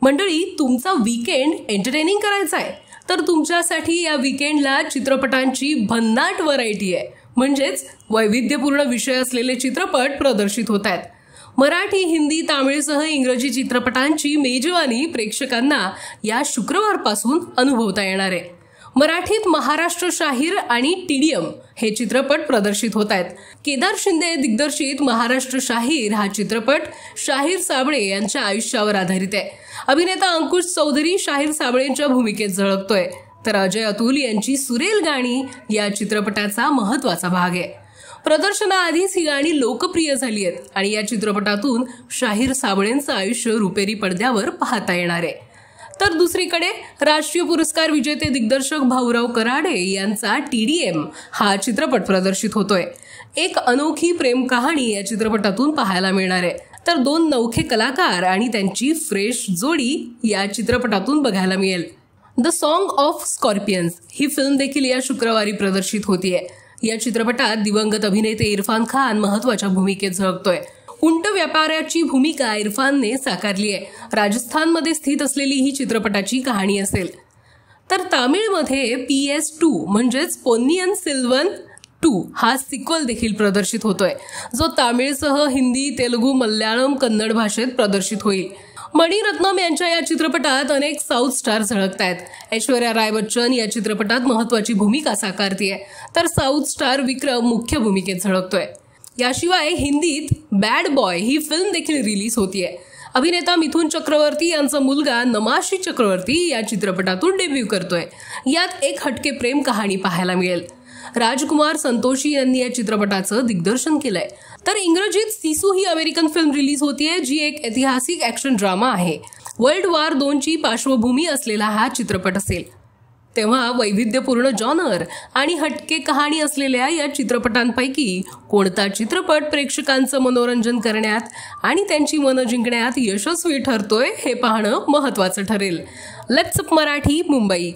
मंडळी, तुमचा weekend entertaining करायचा आहे तर तुमच्यासाठी या वीकेंडला चित्रपटांची भन्नाट व्हरायटी आहे. म्हणजेच वैविध्यपूर्ण विषय असलेले चित्रपट प्रदर्शित होत आहेत. मराठी, हिंदी, तामिळसह इंग्रजी चित्रपटांची मेजवानी प्रेक्षकांना या शुक्रवारपासून अनुभवता येणार आहे. मराठीत महाराष्ट्र शाहीर आणि टीडीएम हे चित्रपट प्रदर्शित होत आहेत. केदार शिंदे दिग्दर्शित महाराष्ट्र शाहीर हा चित्रपट शाहीर साबळे यांच्या आयुष्यावर आधारित आहे. अभिनेता अंकुश चौधरी शाहीर साबळेंच्या भूमिकेत झळकतोय, तर अजय अतुल यांची सुरेल गाणी या चित्रपटाचा महत्वाचा भाग आहे. प्रदर्शनाआधीच ही गाणी लोकप्रिय झाली आहेत आणि या चित्रपटातून शाहीर साबळेंचं आयुष्य रुपेरी पडद्यावर पाहता येणार आहे. तर दुसरीकडे राष्ट्रीय पुरस्कार विजेते दिग्दर्शक भाऊराव कराडे यांचा टीडीएम हा चित्रपट प्रदर्शित होतोय. एक अनोखी प्रेम कहाणी या चित्रपटातून पाहायला मिळणार आहे. तर 2 नवखे कलाकार आणि त्यांची फ्रेश जोडी या चित्रपटातून बघायला मिळेल. The song of scorpions he film देखील या शुक्रवारी प्रदर्शित होतीये. या चित्रपटात दिवंगत अभिनेते इरफान खान महत्वाच्या भूमिकेत झळकतोय. उंट व्यापाऱ्याची भूमिका इरफानने साकारली आहे. राजस्थानमध्ये स्थित असलेली ही चित्रपटाची कहाणी असेल. तर तामिळमध्ये PS2 म्हणजेच पोन्नियन सेल्वन 2 हा सिक्वल देखील प्रदर्शित होतोय, जो तामिळसह हिंदी, तेलुगू, मल्याळम, कन्नड भाषेत प्रदर्शित होईल. मणिरत्नम यांच्या या चित्रपटात अनेक साऊथ स्टार झळकत आहेत. ऐश्वर्या राय बच्चन या चित्रपटात महत्वाची भूमिका साकारतीये, तर साऊथ स्टार विक्रम मुख्य भूमिकेत झळकतोय. याशिवाय हिंदीत बॅड बॉय ही फिल्म देखील रिलीज होतीये. अभिनेता मिथुन चक्रवर्ती यांचा मुलगा नमाशी चक्रवर्ती या चित्रपटातून डेब्यू करतोय. यात एक हटके प्रेम कहाणी पाहायला मिळेल. राजकुमार संतोषी यांनी या चित्रपटाचं दिग्दर्शन केलंय. तर इंग्रजीत सिसू ही अमेरिकन फिल्म रिलीज होतीये, जी एक ऐतिहासिक ऍक्शन ड्रामा आहे. वर्ल्ड वॉर 2ची पार्श्वभूमी असलेला हा चित्रपट असेल. तेव्हा वैविध्यपूर्ण जॉनर आणि हटके कहाणी असलेल्या या चित्रपटांपैकी कोणता चित्रपट प्रेक्षकांचं मनोरंजन करण्यात आणि त्यांची मनं जिंकण्यात यशस्वी ठरतोय हे पाहणं महत्त्वाचं ठरेल. Let's up Marathi, Mumbai.